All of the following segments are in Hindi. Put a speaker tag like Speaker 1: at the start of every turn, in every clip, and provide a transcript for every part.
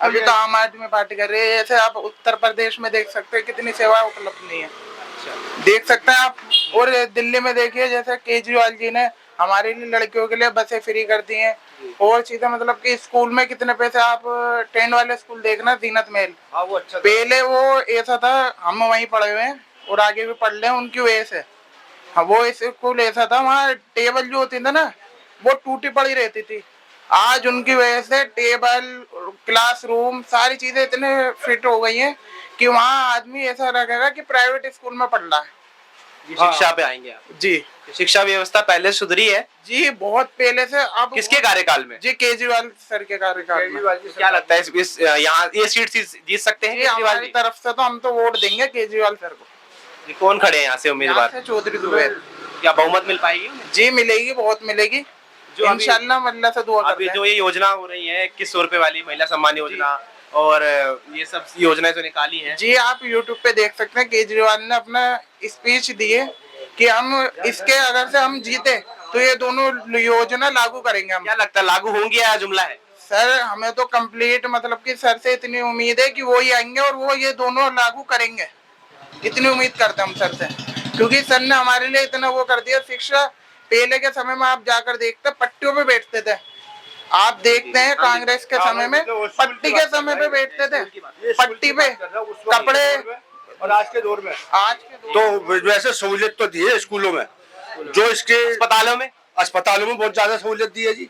Speaker 1: अभी तो आम आदमी पार्टी कर रही है। जैसे आप उत्तर प्रदेश में देख सकते हैं कितनी सेवाएं उपलब्ध नहीं है, देख सकते हैं आप। और दिल्ली में देखिए जैसे केजरीवाल जी ने हमारे लिए लड़कियों के लिए बसें फ्री कर दी हैं। और चीजें मतलब कि स्कूल में कितने पैसे, आप टेंट वाले स्कूल देखना, जीनत महल, वो अच्छा पहले वो ऐसा था, हम वहीं पढ़े हुए हैं और आगे भी पढ़ रहे हैं उनकी वजह से। हाँ, वो स्कूल ऐसा था, वहाँ टेबल जो होती थी ना वो टूटी पड़ी रहती थी। आज उनकी वजह से टेबल, क्लासरूम, सारी चीजें इतने फिट हो गई हैं कि वहाँ आदमी ऐसा लगेगा कि प्राइवेट स्कूल में पढ़ रहा है।
Speaker 2: जी, शिक्षा पे आएंगे आप।
Speaker 1: जी,
Speaker 2: शिक्षा व्यवस्था पहले सुधरी है
Speaker 1: जी बहुत पहले से। अब
Speaker 2: किसके कार्यकाल में?
Speaker 1: जी केजरीवाल सर के कार्यकाल में।
Speaker 2: क्या लगता है इस यहाँ ये सीट जीत सकते हैं केजरीवाल
Speaker 1: हमारी
Speaker 2: जी?
Speaker 1: तरफ से तो हम तो वोट देंगे केजरीवाल सर को।
Speaker 2: जी, कौन खड़े हैं यहाँ से उम्मीदवार?
Speaker 1: चौधरी जुबैर।
Speaker 2: क्या बहुमत मिल पाएगी?
Speaker 1: जी मिलेगी, बहुत मिलेगी जो इंशाल्लाह, अल्लाह से दुआ करते हैं।
Speaker 2: अभी जो ये योजना हो रही है 2100 रुपए वाली महिला सम्मान योजना और ये सब योजनाएं जो निकाली हैं,
Speaker 1: जी आप YouTube पे देख सकते हैं, केजरीवाल ने अपना स्पीच दिए कि हम इसके अगर से हम जीते तो ये दोनों योजना लागू करेंगे हम।
Speaker 2: क्या लगता है लागू होंगी या जुमला है?
Speaker 1: सर हमें तो कंप्लीट मतलब कि सर से इतनी उम्मीद है कि वो ही आएंगे और वो ये दोनों लागू करेंगे, इतनी उम्मीद करते हैं हम सर से। क्योंकि सर ने हमारे लिए इतना वो कर दिया। शिक्षा पहले के समय में आप जाकर देखते पट्टियों पे बैठते थे, आप देखते हैं कांग्रेस के समय में पट्टी के समय पे बैठते थे, पट्टी पे कपड़े।
Speaker 3: और आज के दौर में तो वैसे सहूलियत तो दी है स्कूलों में, जो इसके अस्पतालों में बहुत ज्यादा सहूलियत दी है जी।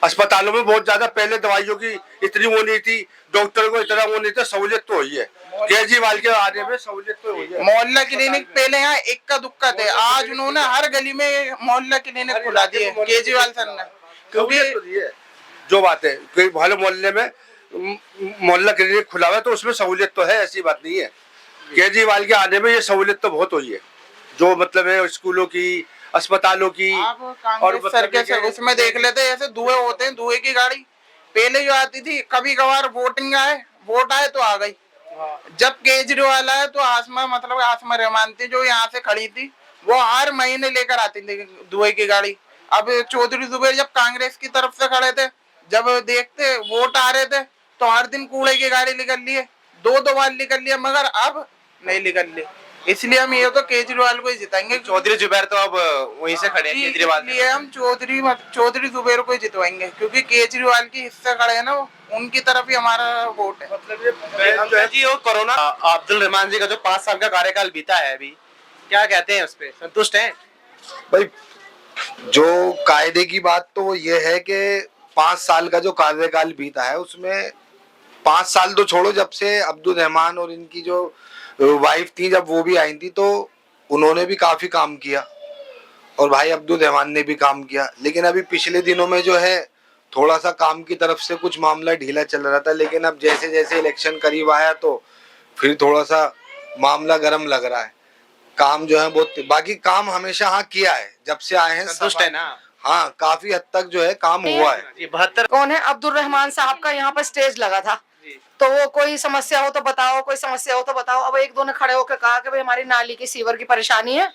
Speaker 3: अस्पतालों में बहुत ज्यादा, पहले दवाइयों की इतनी वो नहीं थी, डॉक्टर को इतना वो नहीं था, सहूलियत तो हुई है केजरीवाल के आने में, सहूलियत तो हुई है।
Speaker 1: मोहल्ला क्लिनिक पहले यहाँ इक्का दुक्का थे, आज उन्होंने हर गली में मोहल्ला क्लिनिक खुला दिए केजरीवाल सर ने।
Speaker 3: क्योंकि जो बात है कोई भाले मोहल्ले में मोहल्ला क्लिनिक खुला हुआ है तो उसमें सहूलियत तो है, ऐसी बात नहीं है। केजरीवाल के आने में ये सहूलियत तो बहुत हुई है, जो मतलब है स्कूलों की, अस्पतालों की।
Speaker 1: और सर के उसमें देख लेते ऐसे धुएं होते हैं, धुएं की गाड़ी पहले जो आती थी, कभी कभार वोट आए तो आ गई। जब केजरीवाल आए तो आसमा मतलब आसमा रहमान थी जो यहाँ से खड़ी थी, वो हर महीने लेकर आती थी धुएं की गाड़ी। अब चौधरी जुबैर जब कांग्रेस की तरफ से खड़े थे, जब देखते वोट आ रहे थे तो हर दिन कूड़े की गाड़ी निकल लिए, दो बार निकल लिया, मगर अब नहीं निकल ली। इसलिए हम ये तो केजरीवाल को ही जिताएंगे।
Speaker 2: चौधरी जुबैर तो अब वहीं से खड़े हैं केजरीवाल,
Speaker 1: इसलिए हम चौधरी जुबैर को ही जितवाएंगे, क्योंकि केजरीवाल की हिस्सा खड़े हैं ना, उनकी तरफ ही हमारा वोट है।
Speaker 2: मतलब जी, वो कोरोना अब्दुल रहमान जी का जो 5 साल का कार्यकाल बीता है, अभी क्या कहते हैं उस पे, संतुष्ट हैं?
Speaker 4: भाई जो कायदे की बात तो ये है कि 5 साल का जो कार्यकाल बीता है उसमें 5 साल तो छोड़ो, जब से अब्दुल रहमान और इनकी जो वाइफ थी जब वो भी आई थी तो उन्होंने भी काफी काम किया और भाई अब्दुल रहमान ने भी काम किया। लेकिन अभी पिछले दिनों में जो है थोड़ा सा काम की तरफ से कुछ मामला ढीला चल रहा था, लेकिन अब जैसे जैसे इलेक्शन करीब आया तो फिर थोड़ा सा मामला गर्म लग रहा है। काम जो है बहुत, बाकी काम हमेशा हाँ किया है जब से आए हैं,
Speaker 2: संतुष्ट है ना?
Speaker 4: हाँ काफी हद तक जो है काम हुआ है।
Speaker 2: ये 72
Speaker 5: कौन है? अब्दुल रहमान साहब का यहाँ पर स्टेज लगा था, तो वो कोई समस्या हो तो बताओ, कोई समस्या हो तो बताओ। अब एक दो ने खड़े होकर कहा कि भाई हमारी नाली की सीवर की परेशानी है,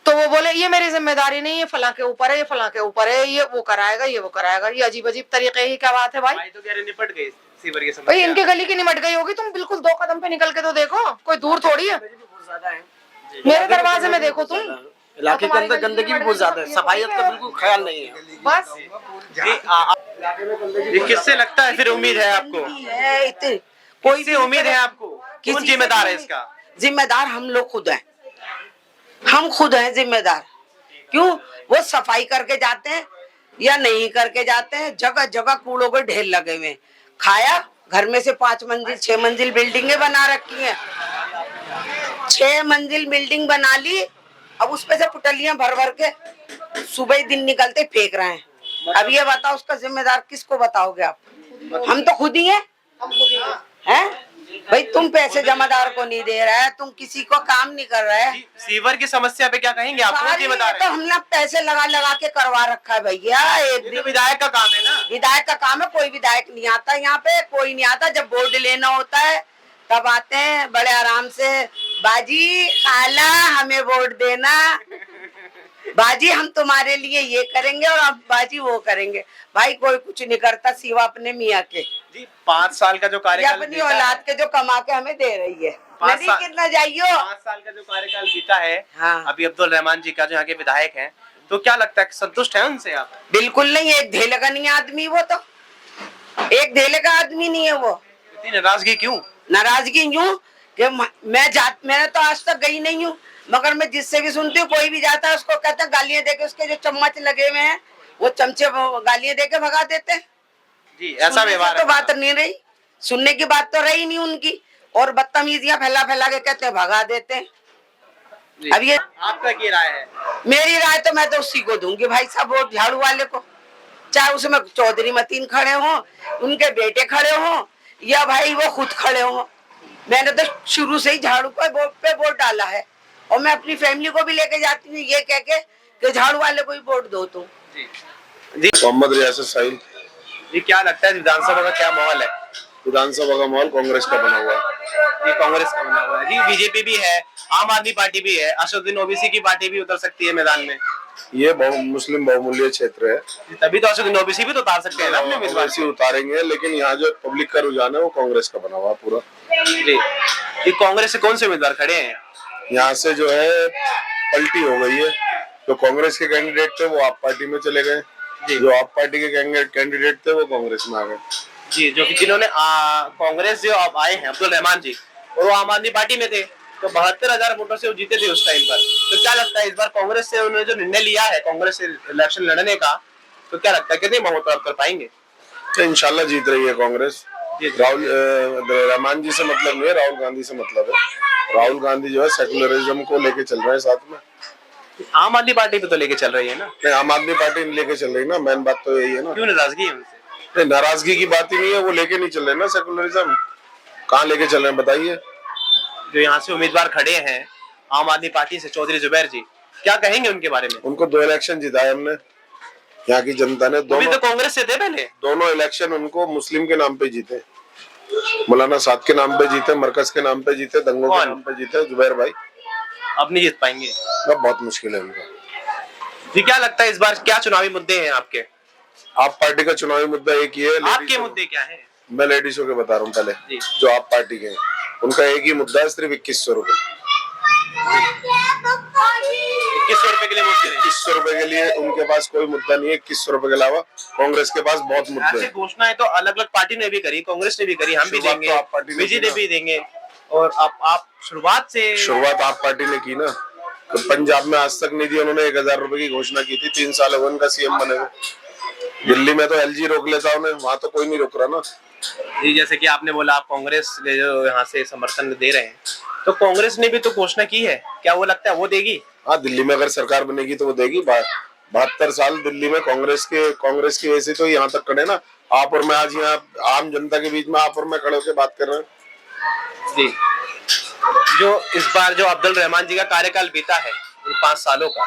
Speaker 5: तो वो बोले ये मेरी जिम्मेदारी नहीं है, फलां के ऊपर है, ये फलां के ऊपर है, ये वो कराएगा, ये वो कराएगा। ये अजीब अजीब तरीके ही क्या बात है भाई?
Speaker 2: तो कह रहे निपट गई सीवर की समस्या।
Speaker 5: भाई इनके गली की निमट गई होगी, तुम बिल्कुल 2 कदम पे निकल के तो देखो, कोई दूर थोड़ी है। मेरे दरवाजे में देखो तुम,
Speaker 6: इलाके के अंदर गंदगी भी बहुत ज्यादा है, सफाई का बिल्कुल ख्याल नहीं है।
Speaker 5: बस
Speaker 2: ये किससे लगता है फिर उम्मीद है आपको? कोई सी उम्मीद है आपको? कौन जिम्मेदार है इसका?
Speaker 6: जिम्मेदार हम लोग खुद हैं, हम खुद हैं जिम्मेदार। क्यों? वो सफाई करके जाते हैं या नहीं करके जाते हैं, जगह जगह कूड़ों के ढेर लगे हुए। खाया घर में से 5 मंजिल 6 मंजिल बिल्डिंगें बना रखी हैं, 6 मंजिल बिल्डिंग बना ली, अब उस पे से पुटलियां भर भर के सुबह ही दिन निकलते फेंक रहे हैं। अब ये बताओ उसका जिम्मेदार किसको बताओगे आप? हम तो खुद ही हैं। भाई तुम पैसे जमादार को नहीं दे रहा है, तुम किसी को काम नहीं कर रहे है।
Speaker 2: सीवर की समस्या पे क्या कहेंगे आप? कौन जिम्मेदार है?
Speaker 6: तो हमने पैसे लगा लगा के करवा रखा है भैया। एक दिन
Speaker 2: विधायक का काम है ना,
Speaker 6: विधायक का काम है, कोई विधायक नहीं आता यहाँ पे, कोई नहीं आता। जब वोट लेना होता है तब आते हैं बड़े आराम से, बाजी खाला हमें वोट देना। बाजी हम तुम्हारे लिए ये करेंगे और आप बाजी वो करेंगे। भाई कोई कुछ नहीं करता सिवा अपने मियाँ के।
Speaker 2: जी 5 साल का जो
Speaker 6: ये
Speaker 2: कार्यकाल
Speaker 6: अपनी
Speaker 2: बीता है,
Speaker 6: औलाद के जो कमा के हमें दे रही है।
Speaker 2: 5
Speaker 6: नदी
Speaker 2: साल-
Speaker 6: कितना जाइयो।
Speaker 2: 5 साल का जो कार्यकाल बीता है,
Speaker 6: हाँ।
Speaker 2: अभी अब्दुल रहमान जी का जो यहाँ के विधायक हैं, तो क्या लगता है कि संतुष्ट है उनसे आप?
Speaker 6: बिल्कुल नहीं, एक धेले का नहीं आदमी वो तो, एक धेले का आदमी नहीं है वो।
Speaker 2: इतनी नाराजगी क्यों?
Speaker 6: नाराजगी यूं कि मैंने तो आज तक गई नहीं हूँ, मगर मैं जिससे भी सुनती हूँ कोई भी जाता है उसको कहते हैं गालियां देके, उसके जो चम्मच लगे हुए हैं वो चमचे गालियां देके भगा देते हैं।
Speaker 2: जी ऐसा
Speaker 6: सुनने
Speaker 2: व्यवहार
Speaker 6: से तो
Speaker 2: है।
Speaker 6: बात नहीं रही, सुनने की बात तो रही नहीं उनकी, और बदतमीजियां फैला फैला के कहते हैं भगा देते हैं।
Speaker 2: जी।
Speaker 6: अब ये
Speaker 2: आपका क्या राय है?
Speaker 6: मेरी राय तो मैं तो उसी को दूंगी भाई साहब, वोट झाड़ू वाले को, चाहे उसमें चौधरी मतीन खड़े हों, उनके बेटे खड़े हों, या भाई वो खुद खड़े हों। मैंने तो शुरू से ही झाड़ू पे वोट डाला है, और मैं अपनी फैमिली को भी लेके जाती हूँ ये कह के कि झाड़ू वाले को ही वोट दो तुम।
Speaker 2: जी
Speaker 7: मोहम्मद रियासत साहिल।
Speaker 2: ये क्या लगता है विधानसभा का क्या माहौल है?
Speaker 7: विधानसभा का माहौल कांग्रेस का बना हुआ है।
Speaker 2: जी कांग्रेस का बना हुआ है। जी बीजेपी भी है, आम आदमी पार्टी भी है, असदुद्दीन ओवैसी की पार्टी भी उतर सकती है मैदान में।
Speaker 7: ये मुस्लिम बहुमूल्य क्षेत्र है,
Speaker 2: तभी तो असदुद्दीन ओवैसी भी तो उतार सकते हैं ना अपने उम्मीदवार।
Speaker 7: वैसे उतारेंगे, लेकिन यहाँ जो पब्लिक का रुझान है वो कांग्रेस का बना हुआ है पूरा।
Speaker 2: जी ये कांग्रेस से कौन से उम्मीदवार खड़े हैं?
Speaker 7: यहाँ से जो है पलटी हो गई है, जो कांग्रेस के कैंडिडेट थे वो आप पार्टी में चले गए, जो आप पार्टी के कैंडिडेट थे वो कांग्रेस में आ गए।
Speaker 2: जी जो कि जिन्होंने कांग्रेस जो अब आए हैं अब्दुल रहमान जी, और वो आम आदमी पार्टी में थे, तो 72,000 वोटों से वो जीते थे उस टाइम पर। तो क्या लगता है इस बार कांग्रेस से उन्होंने जो निर्णय लिया है कांग्रेस से इलेक्शन लड़ने का, तो क्या लगता है कितने बहुत प्राप्त कर पाएंगे?
Speaker 7: तो इंशाल्लाह जीत रही है कांग्रेस। राहुल रहमान जी से मतलब नहीं है, राहुल गांधी से मतलब है। राहुल गांधी जो है सेकुलरिज्म को लेके चल रहे हैं साथ में।
Speaker 2: आम आदमी पार्टी पे तो लेके चल रही है ना?
Speaker 7: नहीं, आम आदमी पार्टी लेके चल रही है ना, मेन बात तो यही है ना।
Speaker 2: क्यों नाराजगी है उनसे?
Speaker 7: नहीं, नाराजगी की बात ही नहीं है, वो लेके नहीं चल रहे ना सेकुलरिज्म। कहाँ लेके चल रहे हैं बताइए।
Speaker 2: जो यहाँ से उम्मीदवार खड़े हैं आम आदमी पार्टी से चौधरी जुबैर जी, क्या कहेंगे उनके बारे में?
Speaker 7: उनको 2 इलेक्शन जिताए हमने, यहाँ की जनता ने।
Speaker 2: वो भी तो कांग्रेस से थे पहले।
Speaker 7: दोनों इलेक्शन उनको मुस्लिम के नाम पे जीते, मौलाना साद के नाम पे जीते, मरकज के नाम पे जीते, दंगों के नाम पे जीते जुबैर भाई।
Speaker 2: अब नहीं जीत पाएंगे?
Speaker 7: अब बहुत मुश्किल है उनका।
Speaker 2: जी क्या लगता है इस बार क्या चुनावी मुद्दे हैं आपके?
Speaker 7: आप पार्टी का चुनावी मुद्दा एक ही है।
Speaker 2: आपके मुद्दे क्या है?
Speaker 7: मैं लेडीजों के बता रहा हूँ पहले,
Speaker 2: जी।
Speaker 7: जो आप पार्टी के हैं उनका एक ही मुद्दा है, सिर्फ 2100 रुपए।
Speaker 2: 2100 रुपए के लिए वोट करें?
Speaker 7: 2100 रुपए के लिए उनके पास कोई मुद्दा नहीं है। 2100 रुपए के अलावा कांग्रेस के पास बहुत मुद्दे
Speaker 2: ऐसी
Speaker 7: हैं।
Speaker 2: घोषणाएं तो अलग अलग पार्टी ने भी करी, कांग्रेस ने भी करी, हम भी
Speaker 7: शुरुआत
Speaker 2: देंगे,
Speaker 7: तो आप पार्टी ने की
Speaker 2: बीजेपी
Speaker 7: ना।
Speaker 2: भी देंगे, और आप शुरुआत
Speaker 7: आप पार्टी ने की ना। तो पंजाब में आज तक नहीं दी उन्होंने, 1000 रुपए की घोषणा की थी, 3 साल हो उनका सीएम बने हुए। दिल्ली में तो एलजी रोक लेता उन्हें, वहां तो कोई नहीं रोक रहा ना।
Speaker 2: जी जैसे कि आपने बोला आप कांग्रेस के जो यहाँ से समर्थन दे रहे हैं, तो कांग्रेस ने भी तो घोषणा की है, क्या वो लगता है वो देगी?
Speaker 7: हाँ, दिल्ली में अगर सरकार बनेगी तो वो देगी। 72 साल दिल्ली में कांग्रेस की वजह से तो यहाँ तक खड़े ना। आप और मैं आज यहाँ आम जनता के बीच में आप और मैं खड़े होकर बात कर रहे हैं।
Speaker 2: जी जो इस बार जो अब्दुल रहमान जी का कार्यकाल बीता है 5 सालों का,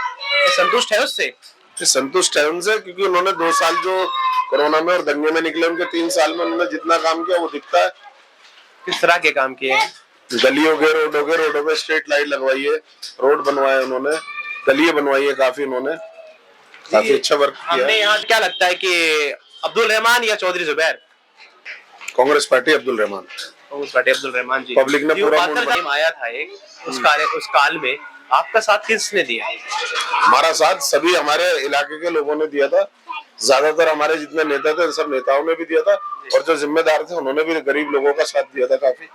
Speaker 2: संतुष्ट है उससे?
Speaker 7: संतुष्ट है उनसे, क्योंकि उन्होंने 2 साल जो कोरोना में और दंगे में निकले, उनके 3 साल में उन्होंने जितना काम किया वो दिखता है।
Speaker 2: किस तरह के काम किए हैं?
Speaker 7: गलियों के रोडों पे स्ट्रीट लाइट लगवाई है, रोड बनवाए उन्होंने, गलियां बनवाई है काफी, उन्होंने काफी अच्छा वर्क किया
Speaker 2: हमने
Speaker 7: है।
Speaker 2: यहाँ क्या लगता है कि अब्दुल रहमान या चौधरी जुबैर?
Speaker 7: कांग्रेस पार्टी अब्दुल रहमान।
Speaker 2: कांग्रेस पार्टी अब्दुल रहमान जी।
Speaker 7: पब्लिक ने पूरा मूड
Speaker 2: टाइम आया था एक, उस काल में आपका साथ किसने दिया?
Speaker 7: हमारा साथ सभी हमारे इलाके के लोगों ने दिया था, ज्यादातर हमारे जितने नेता थे सब नेताओं ने भी दिया था, और जो जिम्मेदार थे उन्होंने भी गरीब लोगों का साथ दिया था काफी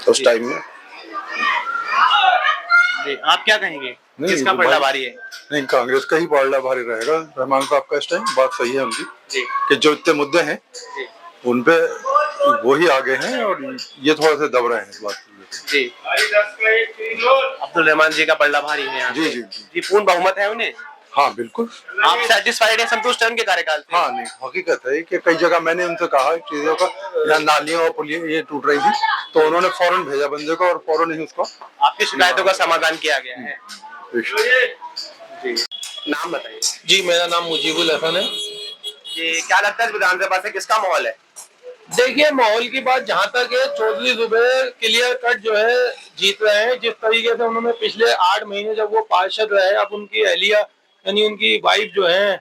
Speaker 7: उस टाइम में।
Speaker 2: जी आप क्या कहेंगे, किसका पलड़ा भारी है?
Speaker 8: नहीं, कांग्रेस का ही पलड़ा भारी रहेगा रहमान साहब का इस टाइम। बात सही है उनकी
Speaker 2: जी
Speaker 8: कि जो इतने मुद्दे हैं उनपे वो ही आगे हैं, और ये थोड़ा सा दब रहे हैं इस बात पे।
Speaker 2: जी अब्दुल रहमान जी का पलड़ा भारी है यहाँ
Speaker 8: जी
Speaker 2: पे।
Speaker 8: जी जी
Speaker 2: जी पूर्ण बहुमत है उन्हें?
Speaker 8: हाँ बिल्कुल।
Speaker 2: आप सेटिस्फाइड है, संतुष्ट है उनके कार्यकाल से?
Speaker 8: हाँ नहीं, हकीकत है कि कई जगह मैंने उनसे कहा चीजों का, यहाँ नालियां और पुलियां ये टूट रही थी, तो उन्होंने फौरन भेजा बंदे को और फौरन ही उसको
Speaker 2: आपकी शिकायतों का समाधान किया गया है? जी नाम बताइए।
Speaker 9: जी मेरा नाम मुजीबुल हसन है।
Speaker 2: जी क्या लगता है विधानसभा से किसका माहौल है?
Speaker 9: देखिए माहौल की बात जहाँ तक है, चौधरी जुबैर क्लियर कट जो है जीत रहे हैं। जिस तरीके से उन्होंने पिछले 8 महीने जब वो पार्षद रहे, अब उनकी अहलिया यानी उनकी वाइफ जो है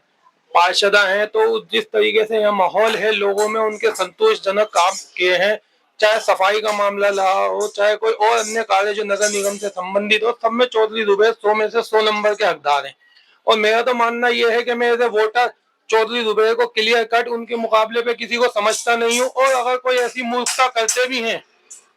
Speaker 9: पार्षदा हैं, तो जिस तरीके से यहाँ माहौल है लोगों में, उनके संतोषजनक काम किए हैं, चाहे सफाई का मामला रहा हो, चाहे कोई और अन्य कार्य जो नगर निगम से संबंधित हो, सब में चौधरी दुबे 100 में से 100 नंबर के हकदार हैं। और मेरा तो मानना यह है कि मैं as a voter Chaudhary Dubey को क्लियर कट उनके मुकाबले पे किसी को समझता नहीं हूँ। और अगर कोई ऐसी मूर्खता करते भी हैं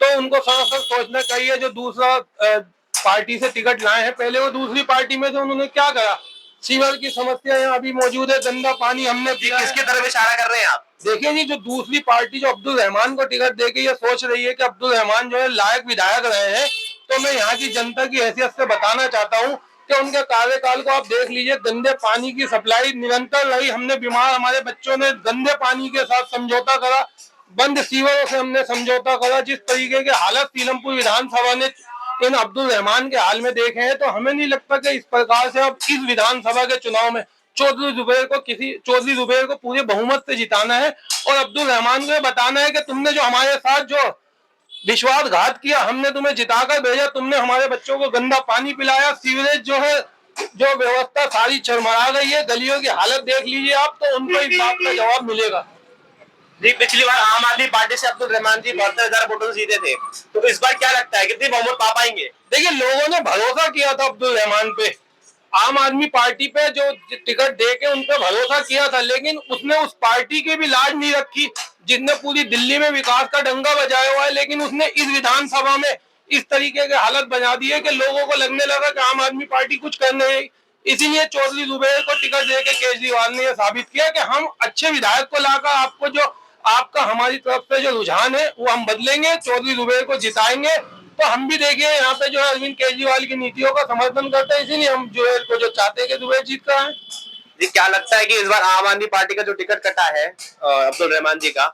Speaker 9: तो उनको साफ सोचना चाहिए, जो दूसरा पार्टी से टिकट लाए हैं, पहले वो दूसरी पार्टी में थे, उन्होंने क्या करा। सीवर की समस्या यहाँ अभी मौजूद है, गंदा पानी हमने पिया।
Speaker 2: किसकी तरफ इशारा कर रहे हैं आप?
Speaker 9: देखिए जी, जो दूसरी पार्टी जो अब्दुल रहमान को टिकट देके ये सोच रही है कि अब्दुल रहमान जो है लायक विधायक रहे हैं, तो मैं यहाँ की जनता की हैसियत से बताना चाहता हूँ कि उनके कार्यकाल को आप देख लीजिए। गंदे पानी की सप्लाई निरंतर रही, हमने बीमार हमारे बच्चों ने गंदे पानी के साथ समझौता करा, बंद सीवरों से हमने समझौता करा। जिस तरीके के हालत सीलमपुर विधानसभा ने इन अब्दुल रहमान के हाल में देखे हैं, तो हमें नहीं लगता कि इस प्रकार से अब इस विधानसभा के चुनाव में चौधरी जुबैर को पूरे बहुमत से जिताना है और अब्दुल रहमान को बताना है कि तुमने जो हमारे साथ जो विश्वासघात किया, हमने तुम्हें जिताकर भेजा, तुमने हमारे बच्चों को गंदा पानी पिलाया, सीवरेज जो है जो व्यवस्था सारी चरमरा गई है, गलियों की हालत देख लीजिए आप, तो उनको इस बात का जवाब मिलेगा।
Speaker 2: जी, पिछली बार आम आदमी पार्टी से अब्दुल रहमान जी 72,000 वोटों से जीते थे, तो इस बार क्या लगता है कितनी बहुमत पा पाएंगे?
Speaker 9: देखिए, लोगों ने भरोसा किया था अब्दुल रहमान पे, आम आदमी पार्टी पे जो टिकट दे के उन पे भरोसा किया था, लेकिन उसने उस पार्टी की भी लाज नहीं रखी जिसने पूरी दिल्ली में विकास का डंका बजाया हुआ है। लेकिन उसने इस विधानसभा में इस तरीके के हालत बना दी है कि लोगों को लगने लगा कि आम आदमी पार्टी कुछ कर नहीं रही। इसीलिए चौधरी जुबैर को टिकट दे के केजरीवाल ने यह साबित किया कि हम अच्छे विधायक को लाकर आपको जो आपका हमारी तरफ से जो रुझान है वो हम बदलेंगे, चौधरी जुबैर को जिताएंगे। तो हम भी देखिए यहाँ पे जो है अरविंद केजरीवाल की नीतियों का समर्थन करते हैं, इसीलिए हम जुबैर को जो चाहते हैं कि जुबैर जीत कर आए।
Speaker 2: जी, क्या लगता है कि इस बार आम आदमी पार्टी का जो टिकट कटा है अब्दुल रहमान जी का,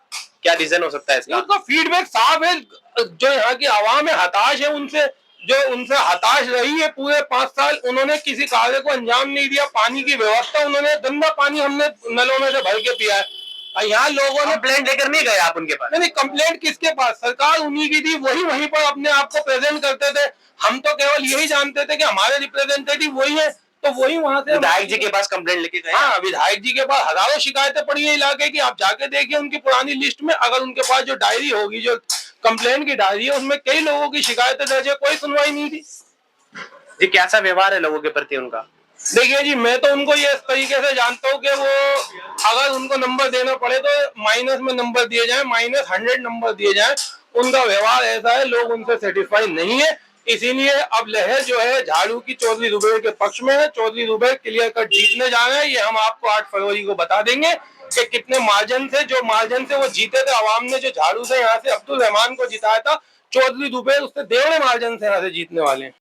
Speaker 2: क्या रीजन हो सकता है इसका?
Speaker 9: उनका फीडबैक साफ है, जो यहाँ की आवाम है हताश है उनसे, जो उनसे हताश रही है पूरे 5 साल। उन्होंने किसी कार्य को अंजाम नहीं दिया, पानी की व्यवस्था, उन्होंने गंदा पानी हमने नलों में से भर के पिया है। यहाँ लोगों ने
Speaker 2: कंप्लेंट लेकर नहीं गए आप उनके पास?
Speaker 9: नहीं, कंप्लेंट किसके पास, सरकार उन्हीं की थी, वही वहीं पर अपने आप को प्रेजेंट करते थे। हम तो केवल यही जानते थे कि हमारे रिप्रेजेंटेटिव वही है, तो वही वहां से
Speaker 2: विधायक जी के पास कंप्लेंट लेके गए?
Speaker 9: हाँ, विधायक जी के पास हजारों शिकायतें पड़ी है इलाके की। आप जाके देखिए उनकी पुरानी लिस्ट में, अगर उनके पास जो डायरी होगी, जो कंप्लेंट की डायरी है, उसमें कई लोगों की शिकायतें दर्ज है, कोई सुनवाई नहीं थी।
Speaker 2: जी, कैसा व्यवहार है लोगों के प्रति उनका?
Speaker 9: देखिए जी, मैं तो उनको ये इस तरीके से जानता हूँ कि वो अगर उनको नंबर देना पड़े तो माइनस में नंबर दिए जाए, -100 नंबर दिए जाए। उनका व्यवहार ऐसा है, लोग उनसे सेटिस्फाई नहीं है। इसीलिए अब लहर जो है झाड़ू की चौधरी जुबैर के पक्ष में है। चौधरी जुबैर क्लियर कट जीतने जा रहे हैं। ये हम आपको 8 फरवरी को बता देंगे कि कितने मार्जिन से, जो मार्जिन से वो जीते थे। आवाम ने जो झाड़ू से यहाँ से अब्दुल रहमान को जिताया था, चौधरी जुबैर उससे 1.5 मार्जिन से यहाँ से जीतने वाले हैं।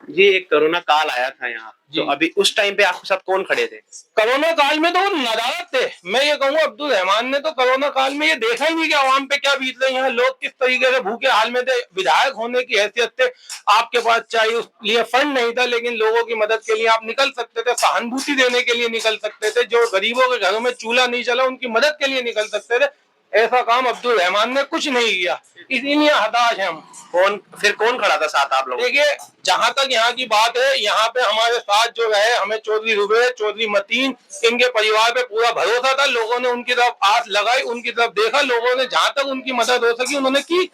Speaker 2: जी, एक कोरोना काल आया था यहाँ, तो अभी उस टाइम पे आपके साथ कौन खड़े थे?
Speaker 9: कोरोना काल में तो वो नदारत थे। मैं ये कहूँ अब्दुल रहमान ने तो कोरोना काल में ये देखा ही नहीं कि आवाम पे क्या बीत रही है, लोग किस तरीके से भूखे हाल में थे। विधायक होने की हैसियत से आपके पास चाहिए उस लिए फंड नहीं था, लेकिन लोगों की मदद के लिए आप निकल सकते थे, सहानुभूति देने के लिए निकल सकते थे, जो गरीबों के घरों में चूल्हा नहीं चला उनकी मदद के लिए निकल सकते थे। ऐसा काम अब्दुल रहमान ने कुछ नहीं किया, इसीलिए हताश हैं हम।
Speaker 2: कौन खड़ा था साथ आप लोग?
Speaker 9: देखिए, जहां तक यहाँ की बात है, यहाँ पे हमारे साथ जो रहे, हमें चौधरी जुबैर, चौधरी मतीन, इनके परिवार पे पूरा भरोसा था। लोगों ने उनकी तरफ आस लगाई, उनकी तरफ देखा, लोगों ने जहां तक उनकी मदद हो सकी उन्होंने की।